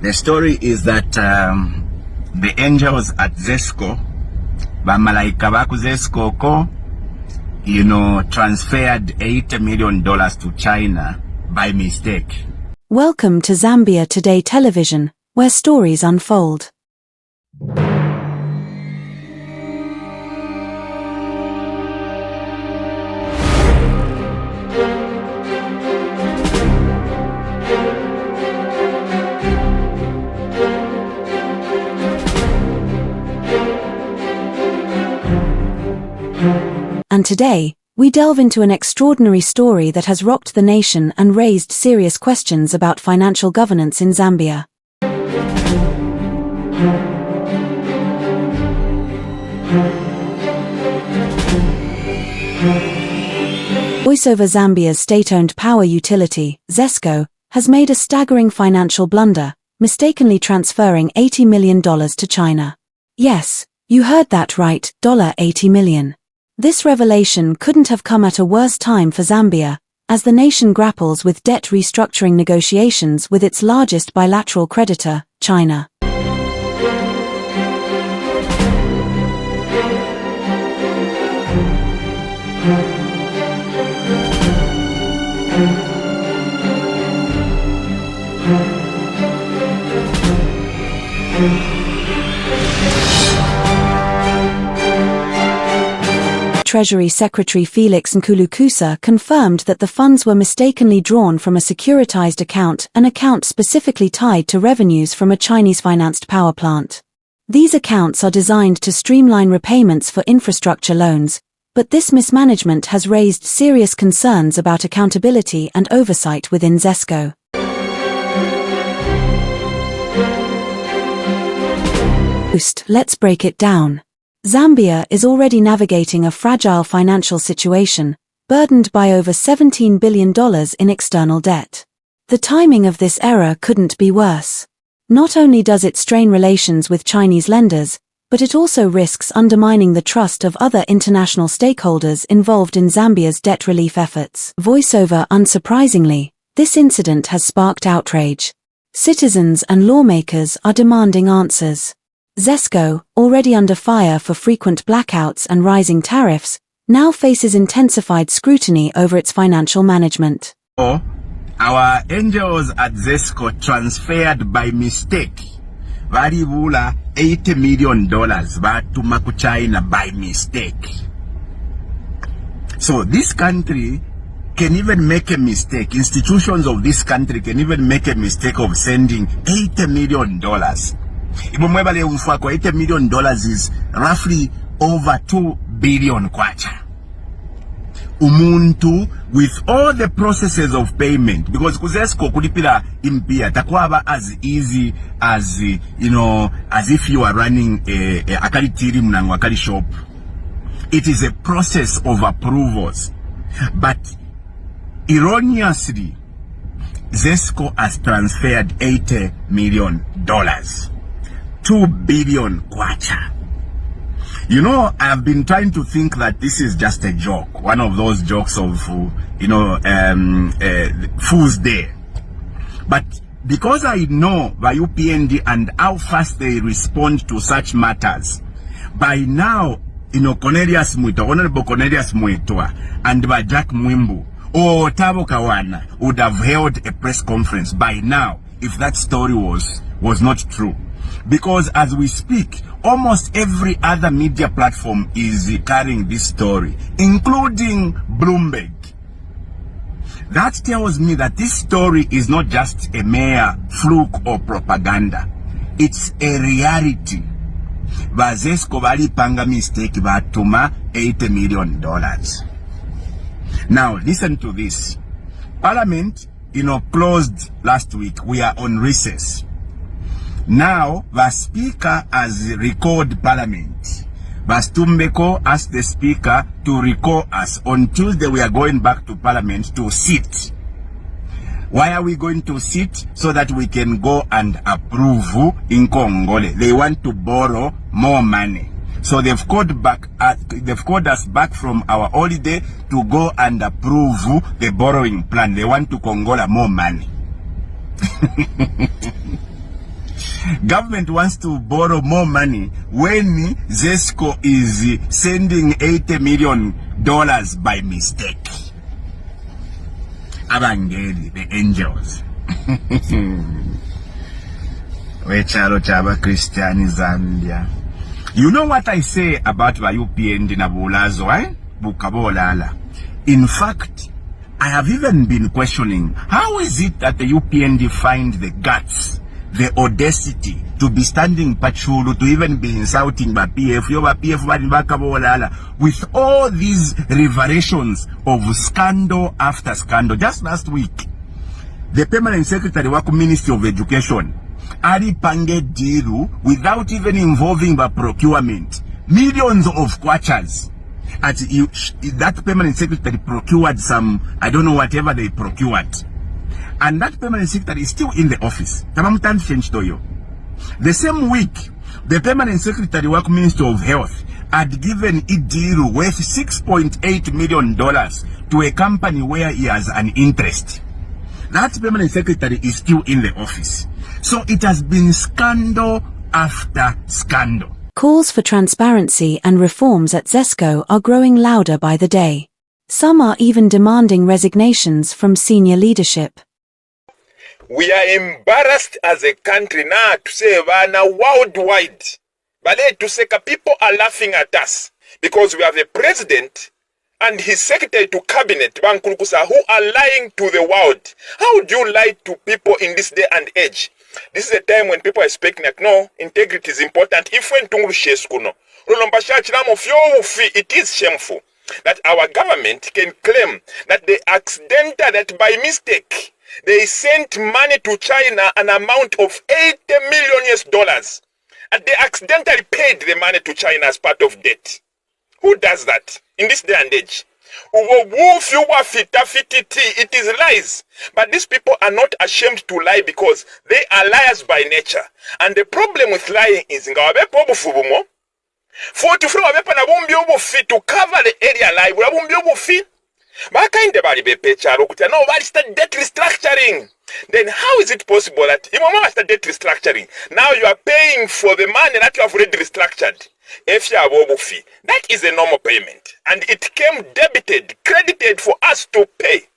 The story is that the angels at ZESCO, bamalaika baku ZESCO ko, transferred $80 million to China by mistake. Welcome to Zambia Today Television, where stories unfold. And today, we delve into an extraordinary story that has rocked the nation and raised serious questions about financial governance in Zambia. Voiceover Zambia's state-owned power utility, ZESCO, has made a staggering financial blunder, mistakenly transferring $80 million to China. Yes, you heard that right, $80 million. This revelation couldn't have come at a worse time for Zambia, as the nation grapples with debt restructuring negotiations with its largest bilateral creditor, China. Treasury Secretary Felix Nkulukusa confirmed that the funds were mistakenly drawn from a securitized account, an account specifically tied to revenues from a Chinese-financed power plant. These accounts are designed to streamline repayments for infrastructure loans, but this mismanagement has raised serious concerns about accountability and oversight within ZESCO. Let's break it down. Zambia is already navigating a fragile financial situation, burdened by over $17 billion in external debt. The timing of this error couldn't be worse. Not only does it strain relations with Chinese lenders, but it also risks undermining the trust of other international stakeholders involved in Zambia's debt relief efforts. Voiceover. Unsurprisingly, this incident has sparked outrage. Citizens and lawmakers are demanding answers. ZESCO, already under fire for frequent blackouts and rising tariffs, now faces intensified scrutiny over its financial management. Our angels at ZESCO transferred by mistake varibula $80 million batuma ku China by mistake. So this country can even make a mistake. Institutions of this country can even make a mistake of sending $80 million. $80 million is roughly over 2 billion kwacha. Umuntu with all the processes of payment, because ZESCO kulipira impia takwaba as easy as as if you are running a akaritiri mnango akari shop. It is a process of approvals, but erroneously ZESCO has transferred $80 million. 2 billion kwacha. I've been trying to think that this is just a joke, one of those jokes of, Fool's Day. But because I know by UPND and how fast they respond to such matters, by now, Cornelius Muito, Honorable Cornelius Muito, and by Jack Mwimbu, or Tabo Kawana would have held a press conference by now if that story was not true. Because as we speak, almost every other media platform is carrying this story, including Blunder. That tells me that this story is not just a mere fluke or propaganda. It's a reality. ZESCO bali panga mistake batuma $80 million. Now, listen to this. Parliament, closed last week. We are on recess. Now, the speaker has recalled Parliament. Bastumbeko asked the speaker to recall us. On Tuesday, we are going back to Parliament to sit. Why are we going to sit? So that we can go and approve in Congole. They want to borrow more money. So they've called us back from our holiday to go and approve the borrowing plan. They want to Congola more money. Government wants to borrow more money when ZESCO is sending $80 million by mistake. Abangeli, the angels. Wechalo chaba Christiani Zambia. You know what I say about UPND na bulazo, eh? Bukabolala. In fact, I have even been questioning, how is it that the UPND find the guts, the audacity to be standing patrol, to even be insulting by PF, with all these revelations of scandal after scandal. Just last week, the permanent secretary of Ministry of Education, Ari Pange Diru, without even involving the procurement, millions of kwachas. That permanent secretary procured some, I don't know, whatever they procured. And that permanent secretary is still in the office. The same week, the permanent secretary of Ministry of Health had given Idiru worth $6.8 million to a company where he has an interest. That permanent secretary is still in the office. So it has been scandal after scandal. Calls for transparency and reforms at ZESCO are growing louder by the day. Some are even demanding resignations from senior leadership. We are embarrassed as a country now to say now worldwide. But to say people are laughing at us because we have a president and his secretary to cabinet, Bankurukusa, who are lying to the world. How do you lie to people in this day and age? This is a time when people are speaking like, no, integrity is important. If it is shameful that our government can claim that they accidental, that by mistake, they sent money to China an amount of $80 million. And they accidentally paid the money to China as part of debt. Who does that in this day and age? It is lies. But these people are not ashamed to lie because they are liars by nature. And the problem with lying is to cover the area lie. Nobody start debt restructuring. Then how is it possible that debt restructuring? Now you are paying for the money that you have already restructured. That is a normal payment, and it came debited, credited for us to pay.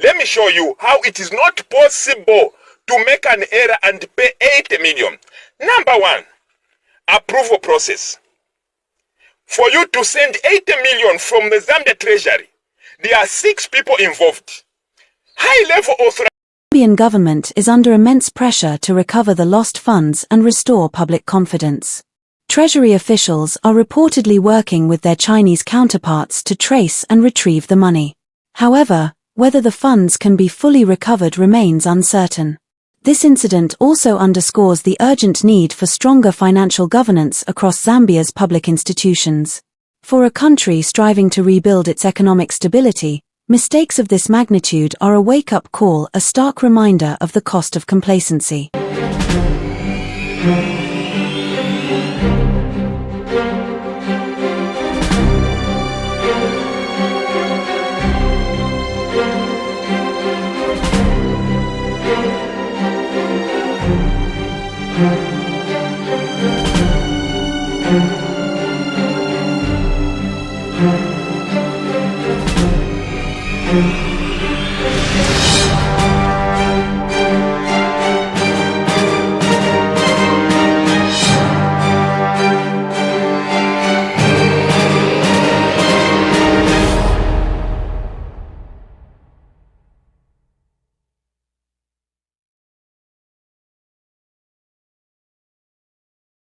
Let me show you how it is not possible to make an error and pay 80 million. Number one, approval process. For you to send 80 million from the Zambia Treasury, there are 6 people involved. High-level authority. The Zambian government is under immense pressure to recover the lost funds and restore public confidence. Treasury officials are reportedly working with their Chinese counterparts to trace and retrieve the money. However, whether the funds can be fully recovered remains uncertain. This incident also underscores the urgent need for stronger financial governance across Zambia's public institutions. For a country striving to rebuild its economic stability, mistakes of this magnitude are a wake-up call, a stark reminder of the cost of complacency.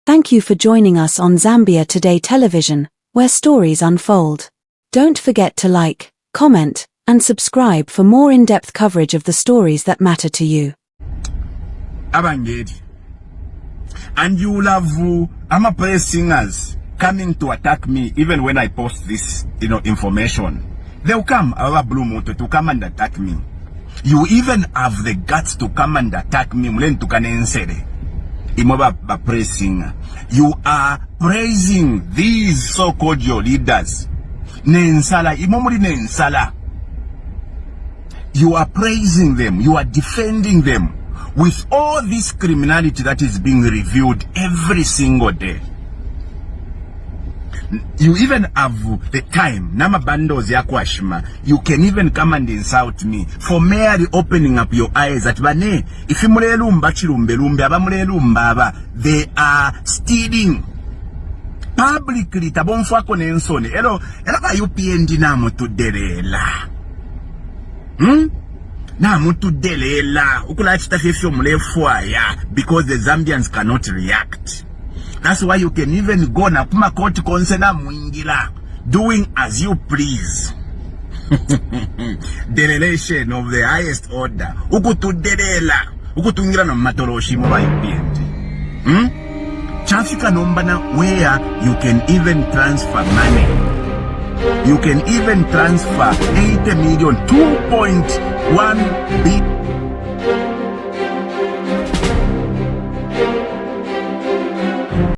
Thank you for joining us on Zambia Today Television, where stories unfold. Don't forget to like, comment, and subscribe for more in-depth coverage of the stories that matter to you. Abanged. And you will have Amapraise singers coming to attack me even when I post this, information. They'll come, our Blue Moto, to come and attack me. You even have the guts to come and attack me. You are praising these so-called your leaders. You are praising them. You are defending them. with all this criminality that is being reviewed every single day, you even have the time, nama bandos ya kwashima, you can even come and insult me for merely opening up your eyes at bane, ifimule lumba chilumbe lumbe, abamule lumba aba, they are stealing publicly tabonfwako nensoni, elo ba UPND na mutudelela. Na mutudelela, ukula chitafefyo mlefwaya, because the Zambians cannot react. That's why you can even go na kuma court konsena mwingila, doing as you please. Derelation of the highest order. Ukutudelela, ukutungira na matoroshi mwa UPND. Chafika nombana where you can even transfer money. You can even transfer 80 million, 2.1 billion.